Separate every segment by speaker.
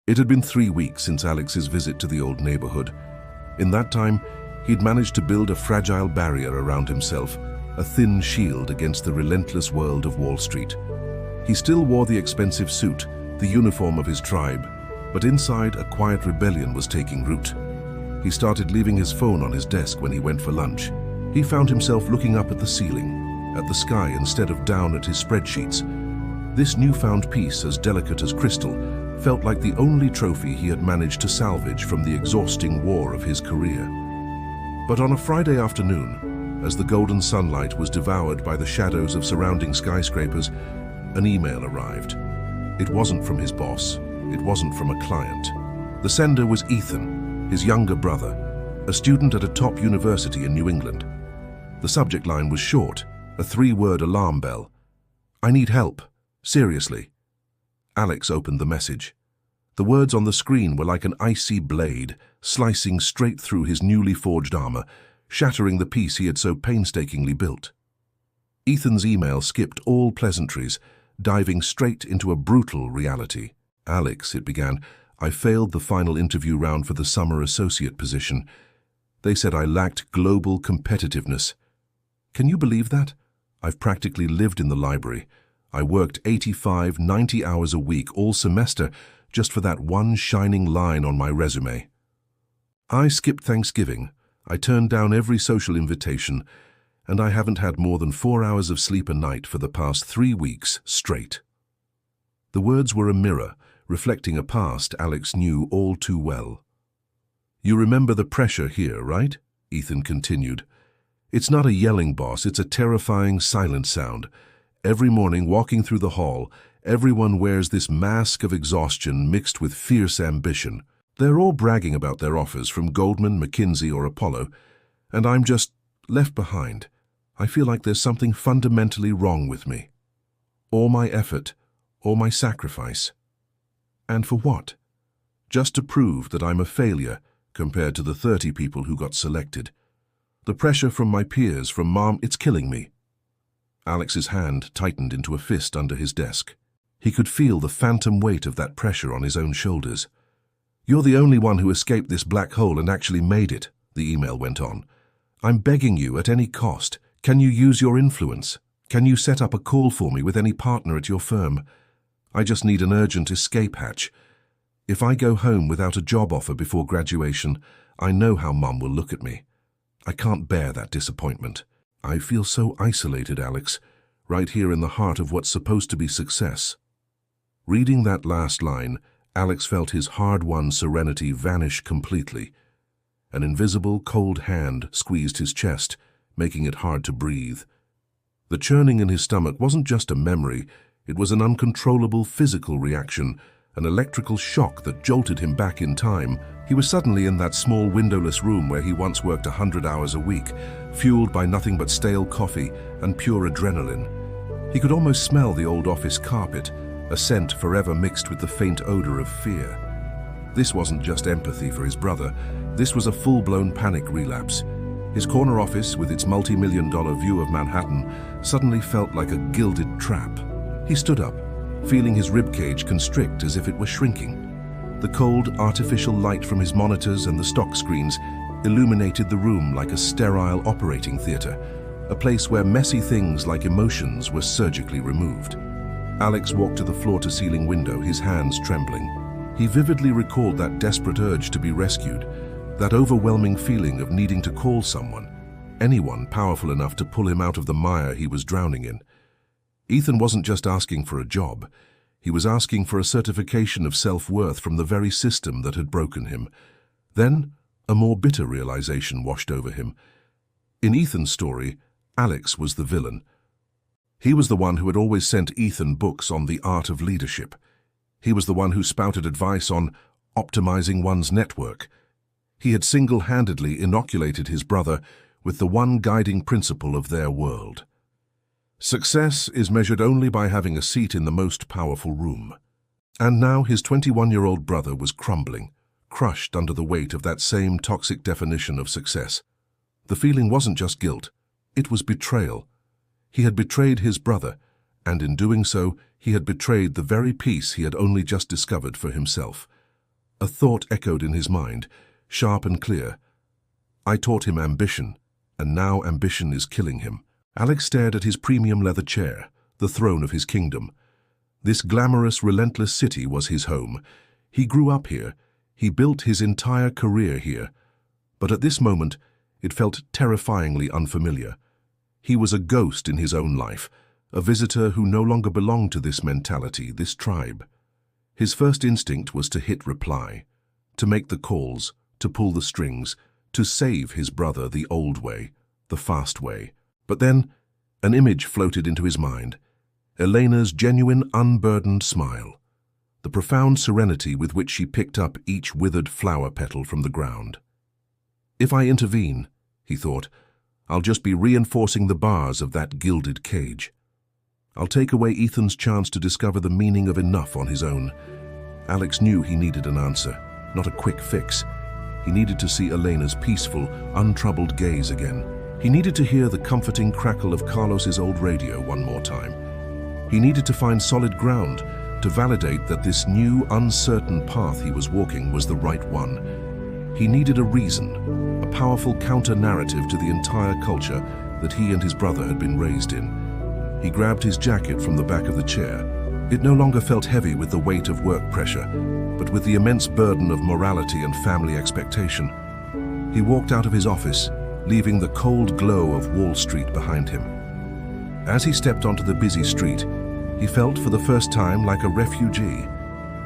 Speaker 1: It had been 3 weeks since Alex's visit to the old neighborhood. In that time, he'd managed to build a fragile barrier around himself, a thin shield against the relentless world of Wall Street. He still wore the expensive suit, the uniform of his tribe, but inside a quiet rebellion was taking root. He started leaving his phone on his desk when he went for lunch. He found himself looking up at the ceiling, at the sky instead of down at his spreadsheets. This newfound peace, as delicate as crystal, felt like the only trophy he had managed to salvage from the exhausting war of his career. But on a Friday afternoon, as the golden sunlight was devoured by the shadows of surrounding skyscrapers, an email arrived. It wasn't from his boss. It wasn't from a client. The sender was Ethan, his younger brother, a student at a top university in New England. The subject line was short, a 3-word alarm bell. "I need help. Seriously." Alex opened the message. The words on the screen were like an icy blade, slicing straight through his newly forged armor, shattering the peace he had so painstakingly built. Ethan's email skipped all pleasantries, diving straight into a brutal reality. "Alex," it began, "I failed the final interview round for the summer associate position. They said I lacked global competitiveness. Can you believe that? I've practically lived in the library. I worked 85, 90 hours a week all semester just for that one shining line on my resume. I skipped Thanksgiving. I turned down every social invitation, and I haven't had more than 4 hours of sleep a night for the past 3 weeks straight." The words were a mirror, reflecting a past Alex knew all too well. "You remember the pressure here, right?" Ethan continued. "It's not a yelling boss, it's a terrifying silent sound. Every morning, walking through the hall, everyone wears this mask of exhaustion mixed with fierce ambition. They're all bragging about their offers from Goldman, McKinsey, or Apollo, and I'm just left behind. I feel like there's something fundamentally wrong with me. All my effort, all my sacrifice. And for what? Just to prove that I'm a failure compared to the 30 people who got selected. The pressure from my peers, from Mom, it's killing me." Alex's hand tightened into a fist under his desk. He could feel the phantom weight of that pressure on his own shoulders. "You're the only one who escaped this black hole and actually made it," the email went on. "I'm begging you at any cost. Can you use your influence? Can you set up a call for me with any partner at your firm? I just need an urgent escape hatch. If I go home without a job offer before graduation, I know how Mum will look at me. I can't bear that disappointment. I feel so isolated, Alex, right here in the heart of what's supposed to be success." Reading that last line, Alex felt his hard-won serenity vanish completely. An invisible, cold hand squeezed his chest, making it hard to breathe. The churning in his stomach wasn't just a memory, it was an uncontrollable physical reaction, an electrical shock that jolted him back in time. He was suddenly in that small windowless room where he once worked 100 hours a week, fueled by nothing but stale coffee and pure adrenaline. He could almost smell the old office carpet, a scent forever mixed with the faint odor of fear. This wasn't just empathy for his brother, this was a full-blown panic relapse. His corner office, with its multi-million-dollar view of Manhattan, suddenly felt like a gilded trap. He stood up, feeling his ribcage constrict as if it were shrinking. The cold, artificial light from his monitors and the stock screens illuminated the room like a sterile operating theater, a place where messy things like emotions were surgically removed. Alex walked to the floor-to-ceiling window, his hands trembling. He vividly recalled that desperate urge to be rescued, that overwhelming feeling of needing to call someone, anyone powerful enough to pull him out of the mire he was drowning in. Ethan wasn't just asking for a job. He was asking for a certification of self-worth from the very system that had broken him. Then, a more bitter realization washed over him. In Ethan's story, Alex was the villain. He was the one who had always sent Ethan books on the art of leadership. He was the one who spouted advice on optimizing one's network. He had single-handedly inoculated his brother with the one guiding principle of their world. Success is measured only by having a seat in the most powerful room. And now his 21-year-old brother was crumbling, crushed under the weight of that same toxic definition of success. The feeling wasn't just guilt, it was betrayal. He had betrayed his brother, and in doing so, he had betrayed the very peace he had only just discovered for himself. A thought echoed in his mind, sharp and clear. I taught him ambition, and now ambition is killing him. Alex stared at his premium leather chair, the throne of his kingdom. This glamorous, relentless city was his home. He grew up here. He built his entire career here. But at this moment, it felt terrifyingly unfamiliar. He was a ghost in his own life, a visitor who no longer belonged to this mentality, this tribe. His first instinct was to hit reply, to make the calls, to pull the strings, to save his brother the old way, the fast way. But then, an image floated into his mind. Elena's genuine, unburdened smile. The profound serenity with which she picked up each withered flower petal from the ground. If I intervene, he thought, I'll just be reinforcing the bars of that gilded cage. I'll take away Ethan's chance to discover the meaning of enough on his own. Alex knew he needed an answer, not a quick fix. He needed to see Elena's peaceful, untroubled gaze again. He needed to hear the comforting crackle of Carlos's old radio one more time. He needed to find solid ground, to validate that this new, uncertain path he was walking was the right one. He needed a reason, a powerful counter-narrative to the entire culture that he and his brother had been raised in. He grabbed his jacket from the back of the chair. It no longer felt heavy with the weight of work pressure, but with the immense burden of morality and family expectation. He walked out of his office, leaving the cold glow of Wall Street behind him. As he stepped onto the busy street, he felt for the first time like a refugee,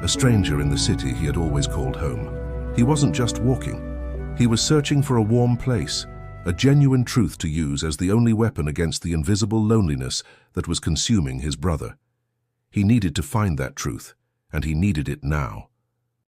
Speaker 1: a stranger in the city he had always called home. He wasn't just walking. He was searching for a warm place, a genuine truth to use as the only weapon against the invisible loneliness that was consuming his brother. He needed to find that truth, and he needed it now.